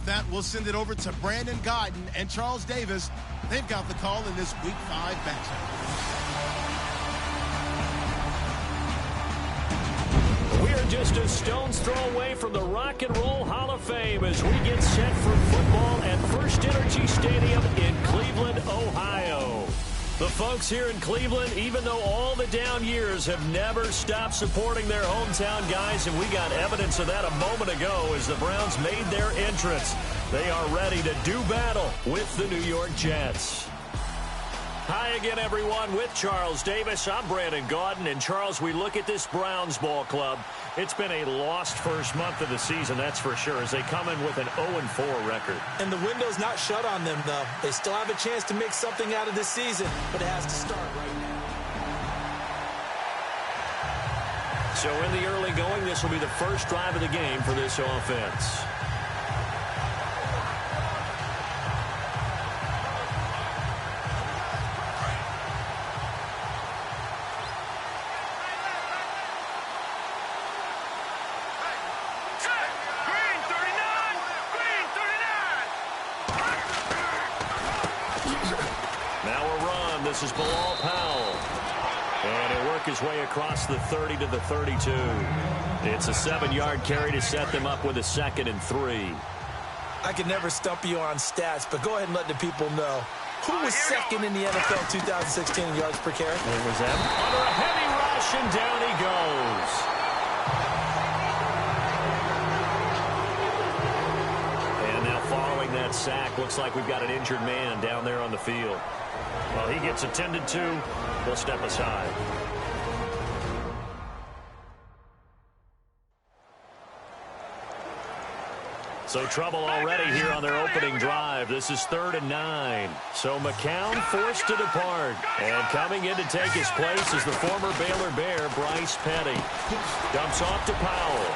with that, we'll send it over to Brandon Gaudin and Charles Davis. They've got the call in this Week 5 matchup. We're just a stone's throw away from the Rock and Roll Hall of Fame as we get set for football at First Energy Stadium in Cleveland, Ohio. The folks here in Cleveland, even though all the down years, have never stopped supporting their hometown guys, and we got evidence of that a moment ago as the Browns made their entrance. They are ready to do battle with the New York Jets. Hi again, everyone. With Charles Davis, I'm Brandon Gaudin. And, Charles, we look at this Browns ball club. It's been a lost first month of the season, that's for sure, as they come in with an 0-4 record. And the window's not shut on them, though. They still have a chance to make something out of this season, but it has to start right now. So in the early going, this will be the first drive of the game for this offense. This is Bilal Powell. And he'll work his way across the 30 to the 32. It's a 7-yard carry to set them up with a 2nd and 3. I can never stump you on stats, but go ahead and let the people know. Who was second in the NFL 2016 in yards per carry? What was that? Under a heavy rush, and down he goes. And now following that sack, looks like we've got an injured man down there on the field. Well, he gets attended to. They'll step aside. So trouble already here on their opening drive. This is 3rd and 9. So McCown forced to depart. And coming in to take his place is the former Baylor Bear, Bryce Petty. Dumps off to Powell.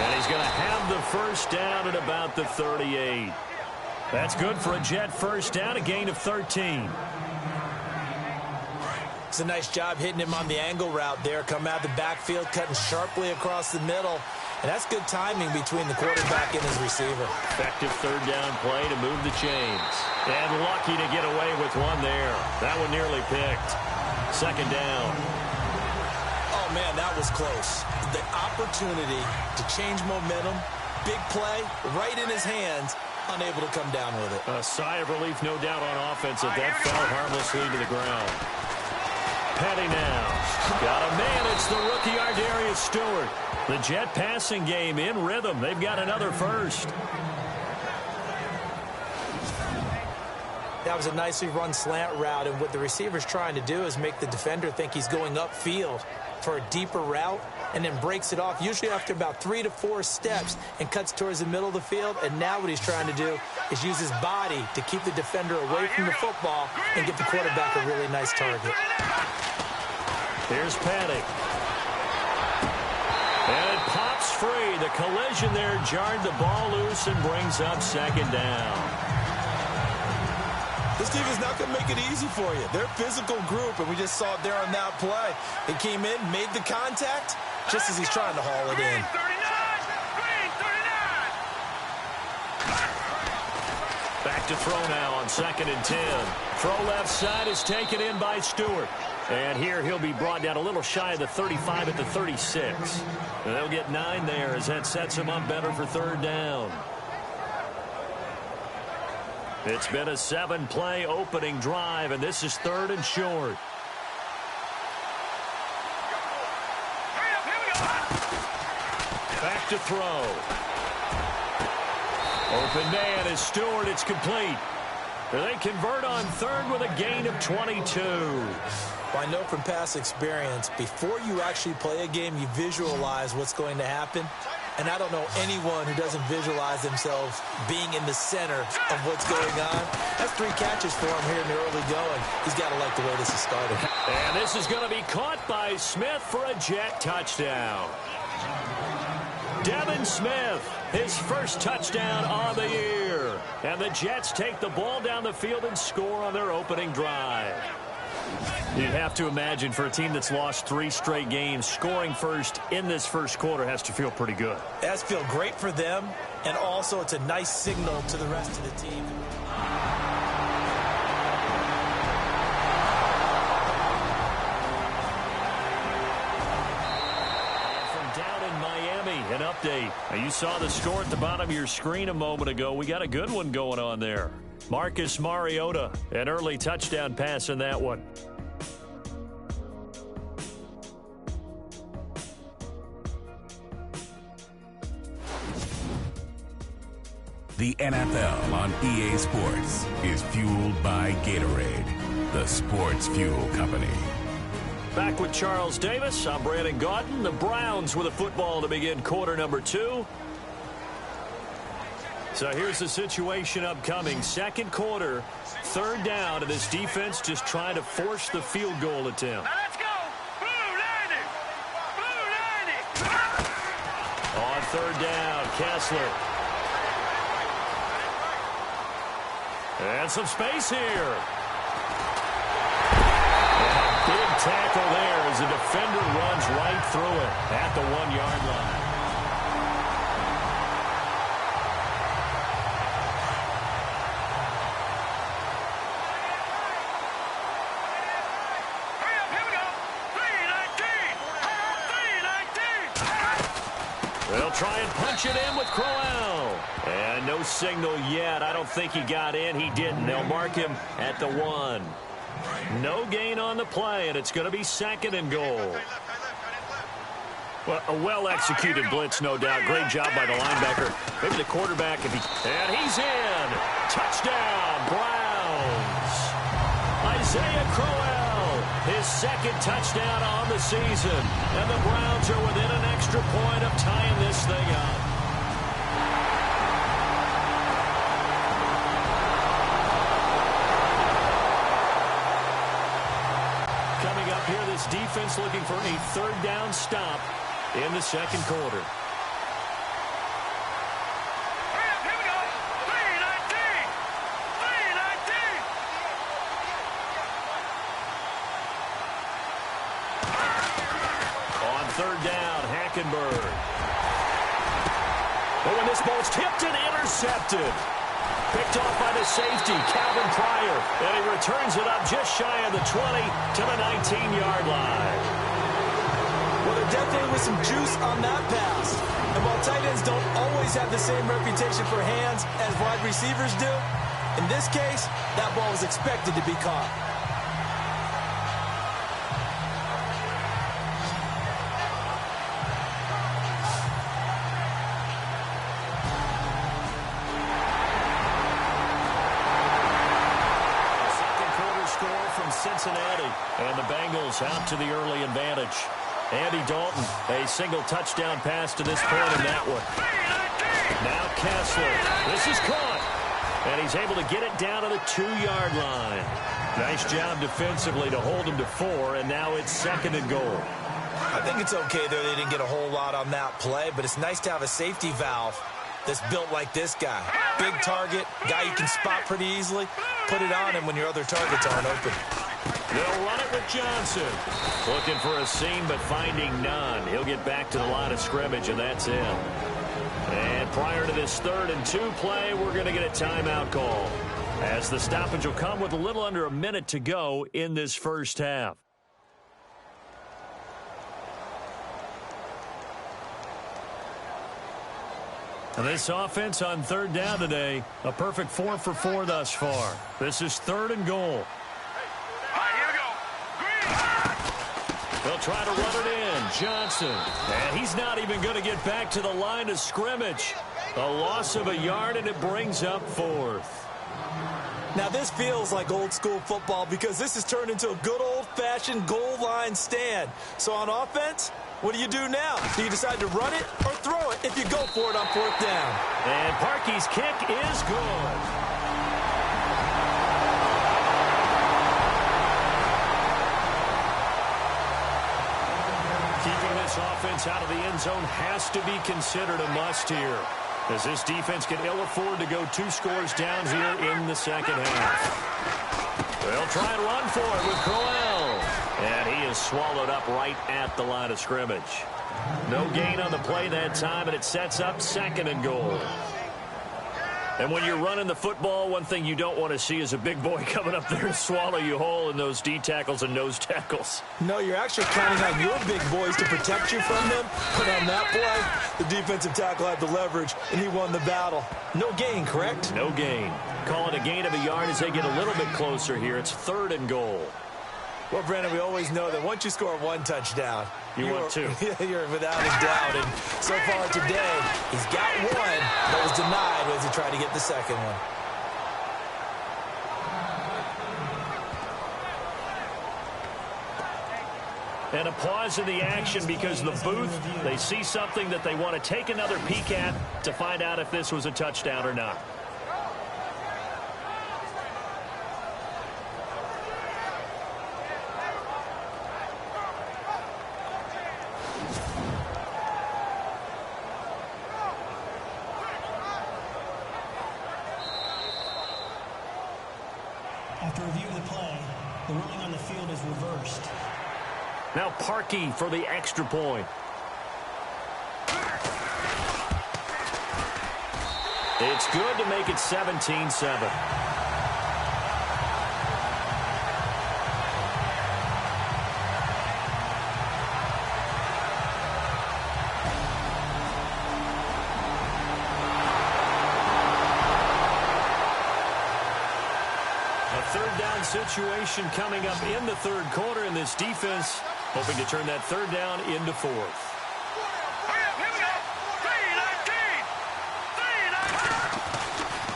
And he's going to have the first down at about the 38. That's good for a Jet first down, a gain of 13. It's a nice job hitting him on the angle route there. Come out of the backfield, cutting sharply across the middle. And that's good timing between the quarterback and his receiver. Effective 3rd down play to move the chains. And lucky to get away with one there. That one nearly picked. 2nd down. Oh, man, that was close. The opportunity to change momentum, big play, right in his hands. Unable to come down with it. A sigh of relief, no doubt, on offense if that fell harmlessly to the ground. Petty now. Got a man. It's the rookie Ardarius Stewart. The Jet passing game in rhythm. They've got another first. That was a nicely run slant route, and what the receiver's trying to do is make the defender think he's going upfield for a deeper route, and then breaks it off, usually after about 3 to 4 steps, and cuts towards the middle of the field. And now what he's trying to do is use his body to keep the defender away from the football and give the quarterback a really nice target. Here's Petty. And it pops free. The collision there jarred the ball loose and brings up 2nd down. This team is not going to make it easy for you. They're a physical group, and we just saw it there on that play. He came in, made the contact, just as he's trying to haul it in. Back to throw now on 2nd and 10. Throw left side is taken in by Stewart. And here he'll be brought down a little shy of the 35 at the 36. And they'll get 9 there as that sets him up better for 3rd down. It's been a 7-play opening drive, and this is 3rd and short. Back to throw. Open man is Stewart. It's complete. They convert on 3rd with a gain of 22. Well, I know from past experience, before you actually play a game, you visualize what's going to happen. And I don't know anyone who doesn't visualize themselves being in the center of what's going on. That's 3 catches for him here in the early going. He's got to like the way this is started. And this is going to be caught by Smith for a Jet touchdown. Devin Smith, his first touchdown on the year. And the Jets take the ball down the field and score on their opening drive. You'd have to imagine for a team that's lost 3 straight games, scoring first in this first quarter has to feel pretty good. It has to feel great for them, and also it's a nice signal to the rest of the team. An update. Now, you saw the score at the bottom of your screen a moment ago. We got a good one going on there. Marcus Mariota, an early touchdown pass in that one. The NFL on EA Sports is fueled by Gatorade, the sports fuel company. Back with Charles Davis. I'm Brandon Gaudin. The Browns with a football to begin quarter number 2. So here's the situation upcoming. Second quarter, third down, and this defense just trying to force the field goal attempt. Now let's go! Blue 90! Blue 90! On third down, Kessler. And some space here. Big tackle there as the defender runs right through it at the 1-yard line. Hurry up, here we go! 319! 319! They'll try and punch it in with Crowell. And no signal yet. I don't think he got in. He didn't. They'll mark him at the 1. No gain on the play, and it's going to be second and goal. Well, a well-executed blitz, no doubt. Great job by the linebacker. Maybe the quarterback, and he's in. Touchdown, Browns. Isaiah Crowell, his second touchdown on the season. And the Browns are within an extra point of tying this thing up. This defense looking for a third down stop in the second quarter. Hurry up, here we go! 319! 319! On third down, Hackenberg. Oh, and this ball's tipped and intercepted. Picked off by the safety, Calvin Pryor. And he returns it up just shy of the 20 to the 19-yard line. Well, there definitely was some juice on that pass. And while tight ends don't always have the same reputation for hands as wide receivers do, in this case, that ball was expected to be caught. Cincinnati, and the Bengals out to the early advantage. Andy Dalton, a single touchdown pass to this point in that one. Now Kessler. This is caught. And he's able to get it down to the 2-yard line. Nice job defensively to hold him to 4, and now it's second and goal. I think it's okay there. They didn't get a whole lot on that play, but it's nice to have a safety valve that's built like this guy. Big target, guy you can spot pretty easily. Put it on him when your other targets aren't open. They'll run it with Johnson. Looking for a seam, but finding none. He'll get back to the line of scrimmage, and that's it. And prior to this 3rd and 2 play, we're going to get a timeout call, as the stoppage will come with a little under a minute to go in this first half. And this offense on third down today, a perfect 4 for 4 thus far. This is 3rd and goal. They'll try to run it in. Johnson. And he's not even going to get back to the line of scrimmage. A loss of a yard, and it brings up 4th. Now, this feels like old-school football because this has turned into a good old-fashioned goal line stand. So on offense, what do you do now? Do you decide to run it or throw it if you go for it on 4th down? And Parkey's kick is good. Keeping this offense out of the end zone has to be considered a must here, as this defense can ill afford to go 2 scores down here in the second half. They'll try and run for it with Crowell. And he is swallowed up right at the line of scrimmage. No gain on the play that time, and it sets up 2nd and goal. And when you're running the football, one thing you don't want to see is a big boy coming up there and swallow you whole in those D tackles and nose tackles. No, you're actually counting on your big boys to protect you from them. But on that play, the defensive tackle had the leverage, and he won the battle. No gain, correct? No gain. Call it a gain of a yard as they get a little bit closer here. It's 3rd and goal. Well, Brandon, we always know that once you score 1 touchdown, you want 2. You're without a doubt. And so far today, he's got 1 that was denied as he tried to get the 2nd one. And a pause in the action because the booth, they see something that they want to take another peek at to find out if this was a touchdown or not. After reviewing the play, the ruling on the field is reversed. Now Parkey for the extra point. It's good to make it 17-7. Situation coming up in the 3rd quarter, and this defense hoping to turn that 3rd down into 4th.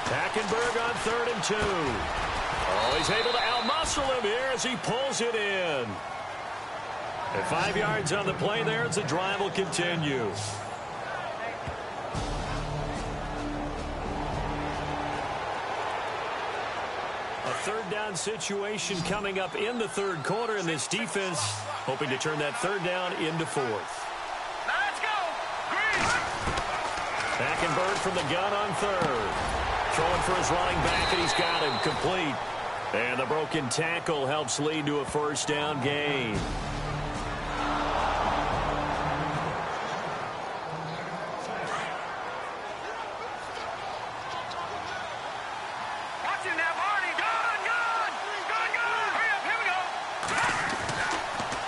Hackenberg on 3rd and 2. Oh, he's able to outmuscle him here as he pulls it in. And 5 yards on the play there as the drive will continue. A 3rd down situation coming up in the 3rd quarter, and this defense hoping to turn that 3rd down into 4th. Let's go! Green! Hackenberg from the gun on 3rd. Throwing for his running back, and he's got him complete. And the broken tackle helps lead to a 1st down gain.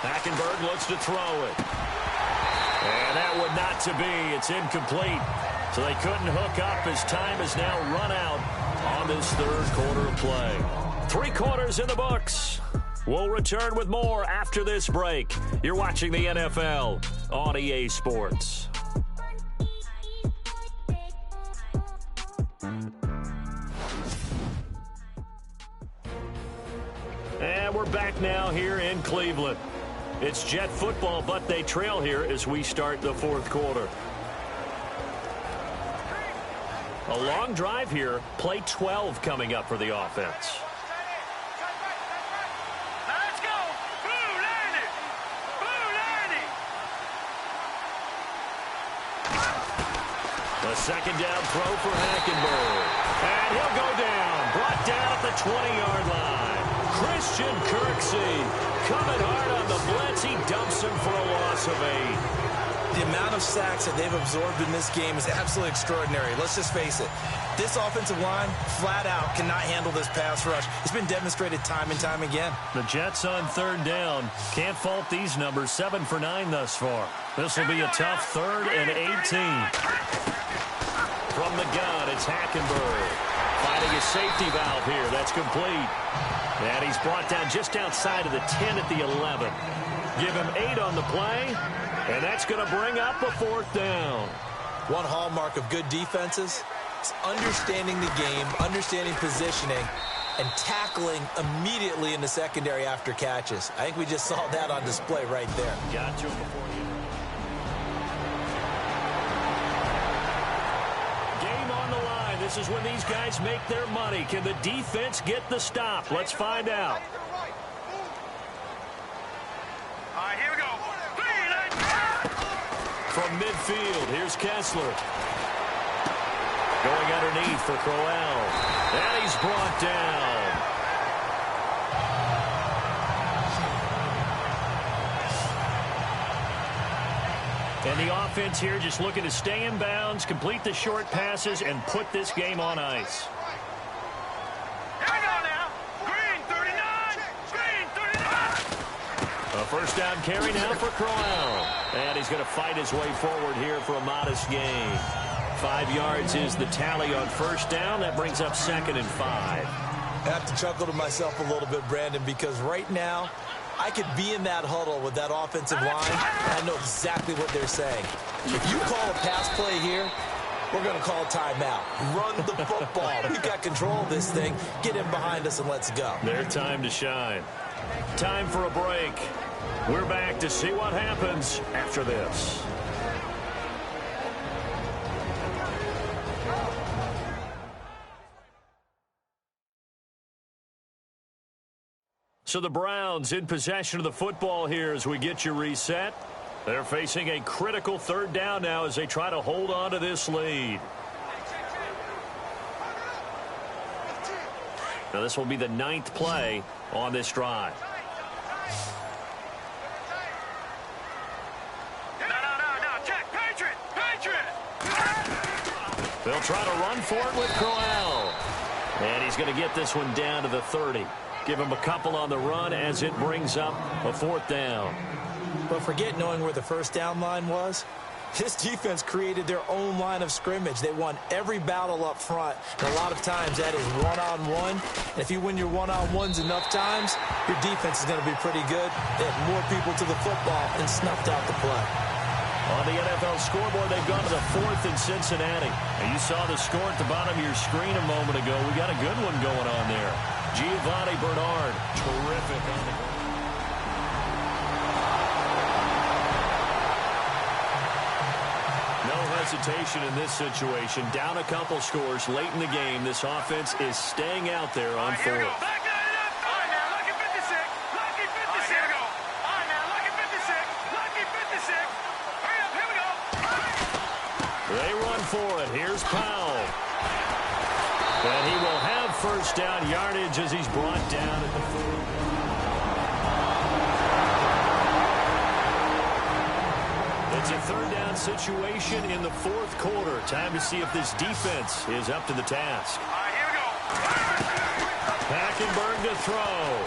Hackenberg looks to throw it. And that would not to be. It's incomplete. So they couldn't hook up as time has now run out on this 3rd quarter of play. 3 quarters in the books. We'll return with more after this break. You're watching the NFL on EA Sports. And we're back now here in Cleveland. It's Jet football, but they trail here as we start the 4th quarter. A long drive here. Play 12 coming up for the offense. Let's go! Blue landing! Blue landing! The 2nd down throw for Hackenberg. And he'll go down. Brought down at the 20-yard line. Christian Kirksey coming hard on the blitz. He dumps him for a loss of 8. The amount of sacks that they've absorbed in this game is absolutely extraordinary. Let's just face it. This offensive line, flat out, cannot handle this pass rush. It's been demonstrated time and time again. The Jets on 3rd down. Can't fault these numbers. 7 for 9 thus far. This will be a tough 3rd and 18. From the gun, it's Hackenberg. Finding a safety valve here. That's complete. And he's brought down just outside of the 10 at the 11. Give him 8 on the play. And that's going to bring up a 4th down. One hallmark of good defenses is understanding the game, understanding positioning, and tackling immediately in the secondary after catches. I think we just saw that on display right there. Got to him before you. Game on the line. This is when these guys make their money. Can the defense get the stop? Let's find out. All right, here we go. From midfield, here's Kessler. Going underneath for Crowell. And he's brought down. And the offense here just looking to stay in bounds, complete the short passes, and put this game on ice. Here we go now. Green 39. Green 39. A first down carry now for Crowell. And he's going to fight his way forward here for a modest gain. 5 yards is the tally on first down. That brings up 2nd and 5. I have to chuckle to myself a little bit, Brandon, because right now I could be in that huddle with that offensive line, and I know exactly what they're saying. If you call a pass play here, we're going to call a timeout. Run the football. We've got control of this thing. Get in behind us and let's go. Their time to shine. Time for a break. We're back to see what happens after this. So the Browns in possession of the football here as we get you reset. They're facing a critical 3rd down now as they try to hold on to this lead. Now this will be the 9th play on this drive. No, check. Patriot. They'll try to run for it with Crowell. And he's going to get this one down to the 30. Give him a couple on the run as it brings up a 4th down. But forget knowing where the first down line was. This defense created their own line of scrimmage. They won every battle up front. And a lot of times that is one-on-one. And if you win your one-on-ones enough times, your defense is going to be pretty good. They had more people to the football and snuffed out the play. On the NFL scoreboard, they've gone to the 4th in Cincinnati. And you saw the score at the bottom of your screen a moment ago. We got a good one going on there. Giovanni Bernard, terrific on the ground. No hesitation in this situation. Down a couple scores late in the game. This offense is staying out there on 4th. Back it up. All right, now, lucky 56. Lucky 56. Here we go. All right, now, lucky 56. Lucky 56. Hurry up, here we go. They run for it. Here's Powell. And he will have first down yardage as he's brought down at the 4. It's a 3rd down situation in the 4th quarter. Time to see if this defense is up to the task. All right, here we go. Hackenberg to throw.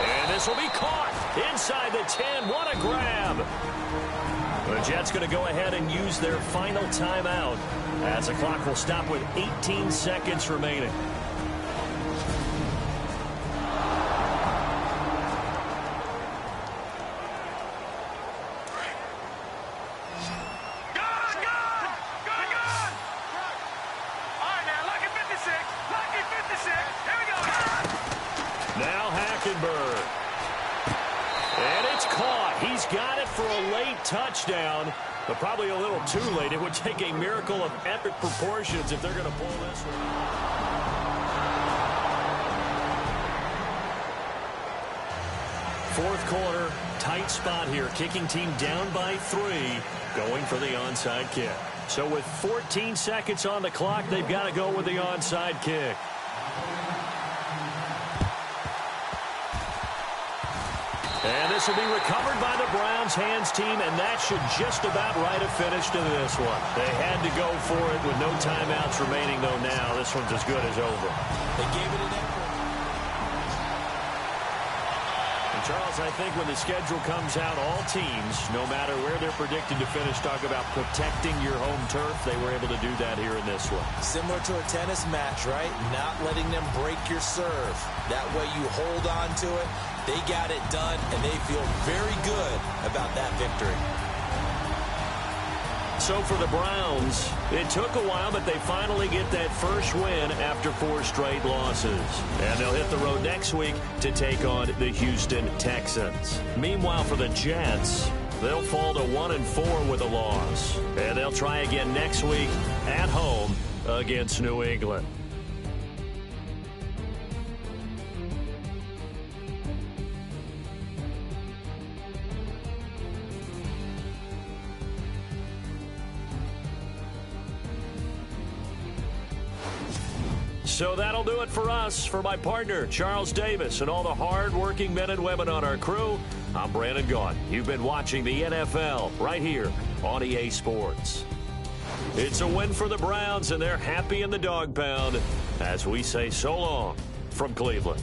And this will be caught inside the 10. What a grab. The Jets going to go ahead and use their final timeout as the clock will stop with 18 seconds remaining. Now Hackenberg. And it's caught. He's got it for a late touchdown, but probably a little too late. It would take a miracle of epic proportions if they're going to pull this one. Fourth quarter, tight spot here. Kicking team down by 3, going for the onside kick. So with 14 seconds on the clock, they've got to go with the onside kick. And this will be recovered by the Browns hands team, and that should just about write a finish to this one. They had to go for it with no timeouts remaining, though now this one's as good as over. They gave it an effort. And Charles, I think when the schedule comes out, all teams, no matter where they're predicted to finish, talk about protecting your home turf. They were able to do that here in this one. Similar to a tennis match, right? Not letting them break your serve. That way you hold on to it. They got it done, and they feel very good about that victory. So for the Browns, it took a while, but they finally get that first win after 4 straight losses. And they'll hit the road next week to take on the Houston Texans. Meanwhile, for the Jets, they'll fall to 1-4 with a loss. And they'll try again next week at home against New England. So that'll do it for us. For my partner, Charles Davis, and all the hard-working men and women on our crew, I'm Brandon Gaudin. You've been watching the NFL right here on EA Sports. It's a win for the Browns, and they're happy in the dog pound as we say so long from Cleveland.